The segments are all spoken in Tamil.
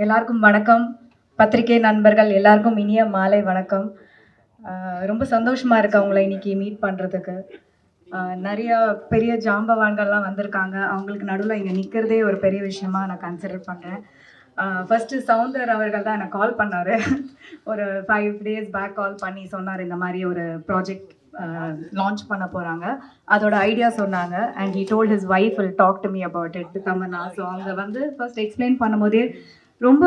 எல்லாருக்கும் வணக்கம். பத்திரிகை நண்பர்கள் எல்லாருக்கும் இனிய மாலை வணக்கம். ரொம்ப சந்தோஷமா இருக்கு அவங்கள இன்னைக்கு மீட் பண்றதுக்கு. நெறைய பெரிய ஜாம்பவான்கள்லாம் வந்திருக்காங்க. அவங்களுக்கு நடுவுல இங்க நிக்கிறதே ஒரு பெரிய விஷயமா நான் கன்சிடர் பண்றேன். ஃபர்ஸ்ட்டு சவுந்தர் அவர்கள் தான் எனக்கு கால் பண்ணாரு. ஒரு 5 டேஸ் பேக் கால் பண்ணி சொன்னாரு, இந்த மாரி ஒரு ப்ராஜெக்ட் லான்ச் பண்ண போறாங்க. அதோட ஐடியா சொன்னாங்க. And he told his wife will talk to me about it Tamannaah. So அவங்க வந்து ஃபர்ஸ்ட் எக்ஸ்பிளைன் பண்ணும்போதே ரொம்ப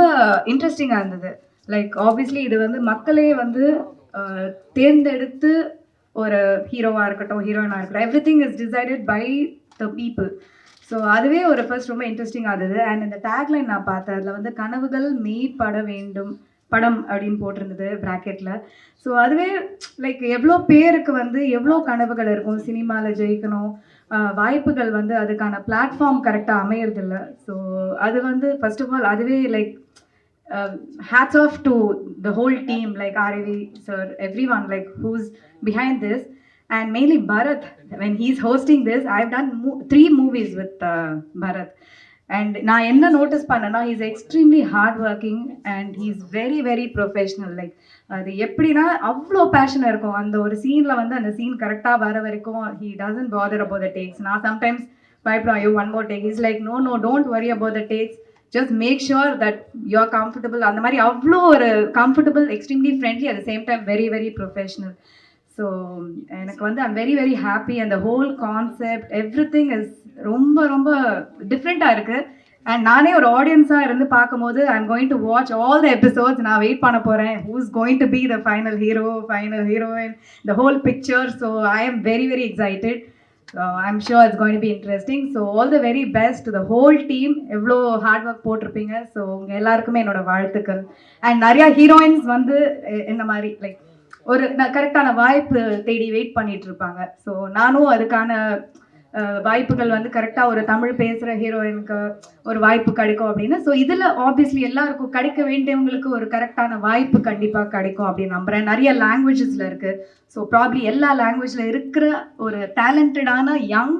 இன்ட்ரெஸ்டிங்காக இருந்தது. லைக் ஆப்வியஸ்லி இது வந்து மக்களே வந்து தேர்ந்தெடுத்து ஒரு ஹீரோவாக இருக்கட்டும், ஹீரோயினாக இருக்கட்டும், everything is decided by the people. So அதுவே ஒரு ஃபர்ஸ்ட் ரொம்ப இன்ட்ரெஸ்டிங்காக இருந்தது. அண்ட் இந்த டேக்லைன் நான் பார்த்தேன். அதில் வந்து கனவுகள் மெய்ப்பட வேண்டும் படம் அப்படின்னு போட்டிருந்தது ப்ராக்கெட்டில். ஸோ அதுவே லைக் எவ்வளோ பேருக்கு வந்து எவ்வளோ கனவுகள் இருக்கும், சினிமாவில் ஜெயிக்கணும், வாய்ப்புகள் வந்து அதுக்கான பிளாட்ஃபார்ம் கரெக்டாக அமையறதில்ல. ஸோ அது வந்து ஃபர்ஸ்ட் ஆஃப் ஆல் அதுவே like hats off to the whole team, like RAV sir, everyone like who's behind this, and mainly Bharat. When he's hosting this, I've done 3 movies with Bharat, and நான் என்ன நோட்டீஸ் பண்ணேன்னா, he's extremely hard working and he's very very professional. Like அது எப்படின்னா அவ்வளோ பேஷன் இருக்கும் அந்த ஒரு சீனில் வந்து அந்த சீன் கரெக்டாக வர வரைக்கும் he doesn't bother about the takes. நான் சம்டைம்ஸ் பயப்படும், ஐயோ one more take. Is like no don't worry about the takes, just make sure that you're comfortable. அந்த மாதிரி அவ்வளோ ஒரு comfortable, extremely friendly, at the same time very very professional. So எனக்கு வந்து ஐம் வெரி வெரி ஹாப்பி. அந்த ஹோல் கான்செப்ட் எவ்ரிதிங் இஸ் ரொம்ப ரொம்ப டிஃப்ரெண்ட்டாக இருக்குது. அண்ட் நானே ஒரு ஆடியன்ஸாக இருந்து பார்க்கும்போது I'm going to watch all the episodes. நான் வெயிட் பண்ண போகிறேன், who's going to be the final hero, final heroine, the whole picture. So I am very very excited. I'm sure it's going to be interesting. So all the very best to the whole team. எவ்வளோ ஹார்ட் ஒர்க் போட்டிருப்பீங்க. ஸோ உங்கள் எல்லாருக்குமே என்னோட வாழ்த்துக்கள். அண்ட் நிறையா ஹீரோயின்ஸ் வந்து என்ன மாதிரி லைக் ஒரு கரெக்டான வாய்ப்பு தேடி வெயிட் பண்ணிட்டு இருப்பாங்க. ஸோ நானும் அதுக்கான வாய்ப்புகள் வந்து கரெக்டாக ஒரு தமிழ் பேசுகிற ஹீரோயினுக்கு ஒரு வாய்ப்பு கிடைக்கும் அப்படின்னு. ஸோ இதில் ஆப்வியஸ்லி எல்லாருக்கும் கிடைக்க வேண்டியவங்களுக்கு ஒரு கரெக்டான வாய்ப்பு கண்டிப்பாக கிடைக்கும் அப்படின்னு நம்புகிறேன். நிறைய லாங்குவேஜஸில் இருக்குது. ஸோ ப்ராப்ளி எல்லா லாங்குவேஜில் இருக்கிற ஒரு டேலண்டடான யங்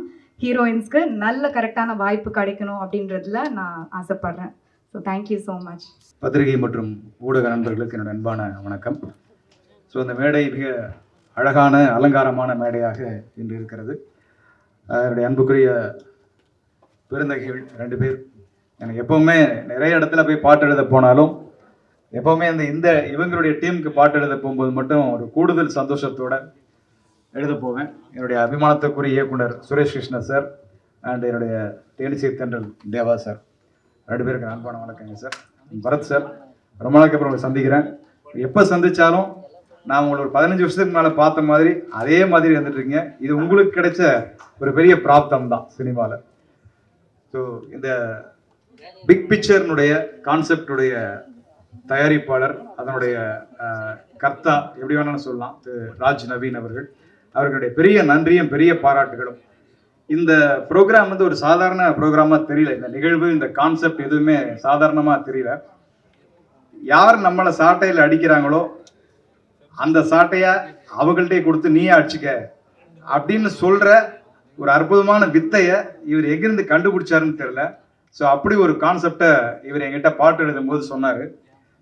ஹீரோயின்ஸ்க்கு நல்ல கரெக்டான வாய்ப்பு கிடைக்கணும் அப்படின்றதுல நான் ஆசைப்படுறேன். So thank you so much. பத்திரிகை மற்றும் ஊடக நண்பர்களுக்கு என்னோட அன்பான வணக்கம். ஸோ இந்த மேடை மிக அழகான அலங்காரமான மேடையாக இன்று இருக்கிறது. என்னுடைய அன்புக்குரிய பெருந்தகைகள் 2 பேர். எனக்கு எப்போவுமே நிறைய இடத்துல போய் பாட்டு எழுத போனாலும் எப்போவுமே இந்த இவங்களுடைய டீமுக்கு பாட்டு எழுத போகும்போது மட்டும் ஒரு கூடுதல் சந்தோஷத்தோடு எழுத போவேன். என்னுடைய அபிமானத்துக்குரிய இயக்குனர் சுரேஷ் கிருஷ்ண சார் அண்ட் என்னுடைய தேனிசை தென்றல் தேவா சார் 2 பேருக்கு அன்பான வணக்கங்க சார். பரத் சார், ரொம்ப நாளைக்கு அப்புறம் உங்களை சந்திக்கிறேன். எப்போ சந்தித்தாலும் நான் உங்களை ஒரு 15 வருஷத்துக்கு மேலே பார்த்த மாதிரி அதே மாதிரி வந்துட்டுருக்கீங்க. இது உங்களுக்கு கிடைச்ச ஒரு பெரிய பிராப்தம் தான் சினிமாவில். ஸோ இந்த பிக் பிக்சர்னுடைய கான்செப்டுடைய தயாரிப்பாளர், அதனுடைய கர்த்தா, எப்படி வேணாலும் சொல்லலாம், ராஜ் நவீன் அவர்களுடைய பெரிய நன்றியும் பெரிய பாராட்டுகளும். இந்த ப்ரோக்ராம் வந்து ஒரு சாதாரண ப்ரோக்ராமாக தெரியல. இந்த நிகழ்வு, இந்த கான்செப்ட் எதுவுமே சாதாரணமாக தெரியல. யார் நம்மளை சாட்டையில் அடிக்கிறாங்களோ அந்த சாட்டையை அவங்கள்ட்டே கொடுத்து நீயே அடிச்சுக்க அப்படின்னு சொல்கிற ஒரு அற்புதமான வித்தையை இவர் எங்கிருந்து கண்டுபிடிச்சாருன்னு தெரியல. ஸோ அப்படி ஒரு கான்செப்டை இவர் எங்கிட்ட பாட்டு எழுதும் போது சொன்னார்.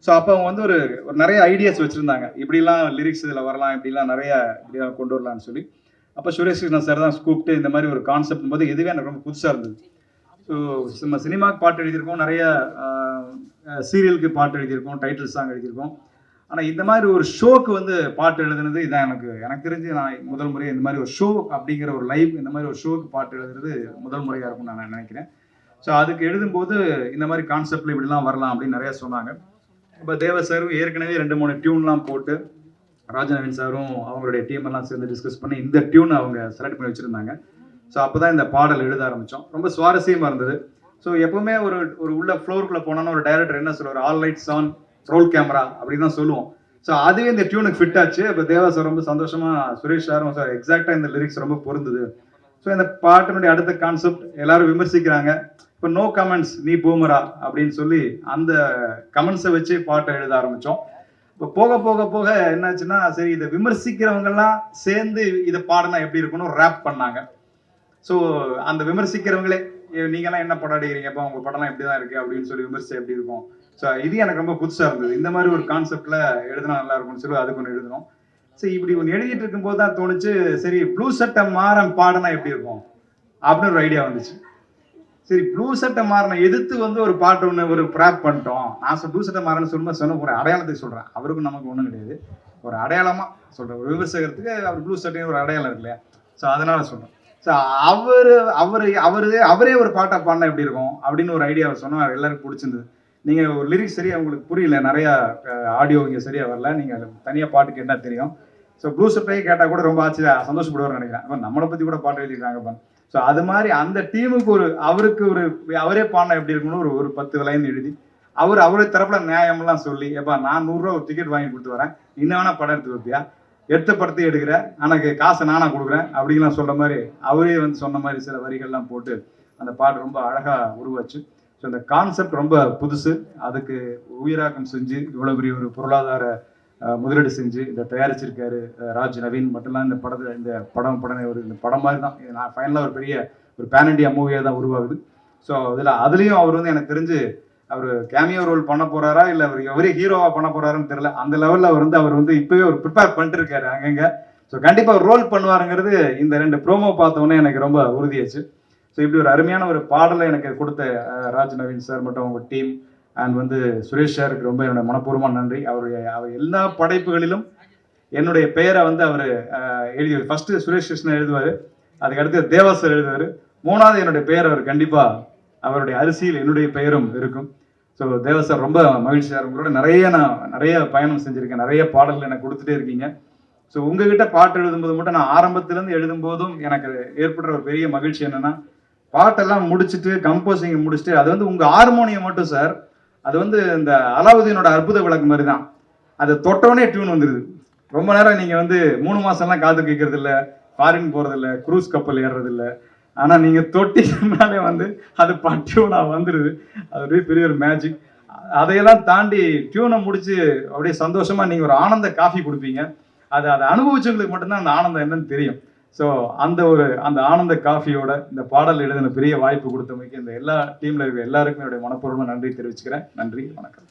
ஸோ அப்போ அவங்க வந்து ஒரு நிறைய ஐடியாஸ் வச்சுருந்தாங்க. இப்படிலாம் லிரிக்ஸ் இதில் வரலாம், இப்படிலாம் இப்படிலாம் கொண்டு வரலான்னு சொல்லி. அப்போ சுரேஷ் கிருஷ்ணா சார் தான் கூப்பிட்டு இந்த மாதிரி ஒரு கான்செப்ட் போது எதுவே எனக்கு ரொம்ப புதுசாக இருந்தது. ஸோ நம்ம சினிமாவுக்கு பாட்டு எழுதியிருக்கோம், நிறைய சீரியலுக்கு பாட்டு எழுதியிருக்கோம், டைட்டில் சாங் எழுதியிருக்கோம். ஆனால் இந்த மாதிரி ஒரு ஷோக்கு வந்து பாட்டு எழுதுனது இதான் எனக்கு தெரிஞ்சு நான் முதல் முறை இந்த மாதிரி ஒரு ஷோ அப்படிங்கிற ஒரு லைவ், இந்த மாதிரி ஒரு ஷோக்கு பாட்டு எழுதுறது முதல் முறையாக இருக்கும்னு நான் நினைக்கிறேன். ஸோ அதுக்கு எழுதும்போது இந்த மாதிரி கான்செப்டில் இப்படிலாம் வரலாம் அப்படின்னு நிறையா சொன்னாங்க. இப்போ தேவ சாரும் ஏற்கனவே 2-3 டியூன்லாம் போட்டு ராஜநவீன் சாரும் அவங்களுடைய டீமெல்லாம் சேர்ந்து டிஸ்கஸ் பண்ணி இந்த டியூன் அவங்க செலக்ட் பண்ணி வச்சுருந்தாங்க. ஸோ அப்போ தான் இந்த பாடல் எழுத ஆரம்பித்தோம். ரொம்ப சுவாரஸ்யமாக இருந்தது. ஸோ எப்போவுமே ஒரு உள்ள ஃப்ளோருக்குள்ளே போனோன்னா ஒரு டைரக்டர் என்ன சொல்லுவார், all lights on, role camera அப்படின்னு தான் சொல்லுவோம். ஸோ அதுவே இந்த டியூனுக்கு ஃபிட் ஆச்சு. இப்போ தேவா சார் ரொம்ப சந்தோஷமாக, சுரேஷ் சாரும் சார் எக்ஸாக்டாக இந்த லிரிக்ஸ் ரொம்ப பொருந்தது. ஸோ இந்த பாட்டினுடைய அடுத்த கான்செப்ட் எல்லாரும் விமர்சிக்கிறாங்க. இப்போ நோ கமெண்ட்ஸ், நீ பூமரா அப்படின்னு சொல்லி அந்த கமெண்ட்ஸை வச்சு பாட்டை எழுத ஆரம்பித்தோம். இப்போ போக போக போக என்னாச்சுன்னா, சரி இதை விமர்சிக்கிறவங்கெல்லாம் சேர்ந்து இதை பாடினா எப்படி இருக்குன்னு ரேப் பண்ணாங்க. ஸோ அந்த விமர்சிக்கிறவங்களே நீங்களாம் என்ன படம் அடிக்கிறீங்கப்பா, உங்க படம்லாம் இப்படி தான் இருக்கு அப்படின்னு சொல்லி விமர்சனம் எப்படி இருக்கும். ஸோ இது எனக்கு ரொம்ப புதுசா இருந்தது. இந்த மாதிரி ஒரு கான்செப்ட்ல எழுதினா நல்லா இருக்கும்னு சொல்லி அதுக்கு ஒன்று எழுதணும். சரி, இப்படி ஒன்று எழுதிட்டு இருக்கும்போது தான் தோணுச்சு, சரி ப்ளூ சட்டை மாறன் பாடுனா எப்படி இருக்கும் அப்படின்னு ஒரு ஐடியா வந்துச்சு. சரி, ப்ளூ சட்டை மாறனை எதிர்த்து வந்து ஒரு பாட்டு ஒன்று ஒரு ப்ராப் பண்ணிட்டோம். நான் ப்ளூ சட்டை மாறன்னு சொன்ன போறேன், அடையாளத்துக்கு சொல்றேன். அவருக்கும் நமக்கு ஒன்றும் கிடையாது, ஒரு அடையாளமா சொல்றேன். ஒரு விமர்சகத்துக்கு அவர் ப்ளூ சட்டைன்னு ஒரு அடையாளம் இருக்கு இல்லையா. ஸோ அதனால சொல்றேன். ஸோ அவரே ஒரு பாட்டை பாடினா எப்படி இருக்கும் அப்படின்னு ஒரு ஐடியாவை சொன்னால் எல்லாருக்கும் பிடிச்சிருந்தது. நீங்க ஒரு லிரிக்ஸ் சரியா உங்களுக்கு புரியல, நிறைய ஆடியோ இங்கே சரியா வரல, நீங்க தனியாக பாட்டு கேட்டால் தெரியும். ஸோ ப்ளூ சட்டையே கேட்டால் கூட ரொம்ப சந்தோஷப்படுவார்னு நினைக்கிறேன். அப்போ நம்மளை பற்றி கூட பாட்டு எழுதியிருக்காங்கப்பா. ஸோ அது மாதிரி அந்த டீமுக்கு அவருக்கு அவரே பாடினா எப்படி இருக்குன்னு ஒரு 10 லைன் எழுதி அவரே தரப்புல நியாயம்லாம் சொல்லி, எப்பா நான் 100 ரூபா ஒரு டிக்கெட் வாங்கி கொடுத்து வரேன், இன்னும் வேணா படம் எடுத்து வைப்பியா, எடுத்த படத்தை எடுக்கிற, எனக்கு காசை நானா கொடுக்குறேன் அப்படின்லாம் சொல்ற மாதிரி அவரே வந்து சொன்ன மாதிரி சில வரிகள்லாம் போட்டு அந்த பாட்டு ரொம்ப அழகா உருவாச்சு. ஸோ இந்த கான்செப்ட் ரொம்ப புதுசு. அதுக்கு உயிராக்கம் செஞ்சு இவ்வளவு பெரிய ஒரு பொருளாதார முதலீடு செஞ்சு இதை தயாரிச்சிருக்காரு ராஜ் நவீன். மட்டும்லாம் இந்த படம் இந்த படம் மாதிரி தான் நான் ஃபைனலாக ஒரு பெரிய ஒரு பேன் இண்டியா மூவியாக தான் உருவாகுது. ஸோ அதுலேயும் அவர் வந்து எனக்கு தெரிஞ்சு அவர் கேமியோ ரோல் பண்ண போறாரா இல்லை அவர் எவரே ஹீரோவா பண்ண போறாருன்னு தெரியல. அந்த லெவலில் அவர் வந்து இப்பவே ஒரு ப்ரிப்பேர் பண்ணிட்டு இருக்காரு அங்கங்க. ஸோ கண்டிப்பாக அவர் ரோல் பண்ணுவாருங்கிறது இந்த 2 ப்ரோமோ பார்த்தோன்னே எனக்கு ரொம்ப உறுதியாச்சு. ஸோ இப்படி ஒரு அருமையான ஒரு பாடலை எனக்கு கொடுத்த ராஜ் நவீன் சார் மற்றும் அவங்க டீம் அண்ட் வந்து சுரேஷ் சாருக்கு ரொம்ப என்னோட மனப்பூர்வமான நன்றி. அவர் எல்லா படைப்புகளிலும் என்னுடைய பெயரை வந்து அவர் எழுதி, ஃபர்ஸ்ட் சுரேஷ் கிருஷ்ணன் எழுதுவார், அதுக்கடுத்து தேவா சார் எழுதுவார், 3வது என்னுடைய பெயர் அவர் கண்டிப்பா அவருடைய அரிசியில் என்னுடைய பெயரும் இருக்கும். ஸோ தேவா சார் ரொம்ப மகிழ்ச்சி சார், உங்களோட நிறைய பயணம் செஞ்சிருக்கேன், நிறைய பாடல்கள் எனக்கு கொடுத்துட்டே இருக்கீங்க. ஸோ உங்ககிட்ட பாட்டு எழுதும்போது மட்டும் நான் ஆரம்பத்திலேருந்து எழுதும்போதும் எனக்கு ஏற்படுற ஒரு பெரிய மகிழ்ச்சி என்னன்னா, பாட்டெல்லாம் முடிச்சுட்டு கம்போசிங் முடிச்சுட்டு அது வந்து உங்க ஹார்மோனியம் மட்டும் சார், அது வந்து இந்த அலாவுதீனோட அற்புத விளக்கு மாதிரி தான், அதை தொட்டோடனே டியூன் வந்துடுது. ரொம்ப நேரம் நீங்க வந்து 3 மாசம்லாம் காது கேட்கறது இல்லை, ஃபாரின் போறது இல்லை, குரூஸ் கப்பல் ஏறுறது இல்லை, ஆனா நீங்க தொட்டினாலே வந்து அது டியூனா வந்துடுது. அது பெரிய ஒரு மேஜிக். அதையெல்லாம் தாண்டி டியூனை முடிச்சு அப்படியே சந்தோஷமா நீங்க ஒரு ஆனந்த காஃபி கொடுப்பீங்க. அதை அனுபவிச்சவங்களுக்கு மட்டும்தான் அந்த ஆனந்தம் என்னன்னு தெரியும். ஸோ அந்த ஆனந்த காஃபியோட இந்த பாடல் எழுதின பெரிய வாய்ப்பு கொடுத்தமைக்கு இந்த எல்லா டீம்ல இருக்க எல்லாருக்கும் என்னுடைய மனப்பூர்வமாக நன்றி தெரிவிச்சுக்கிறேன். நன்றி, வணக்கம்.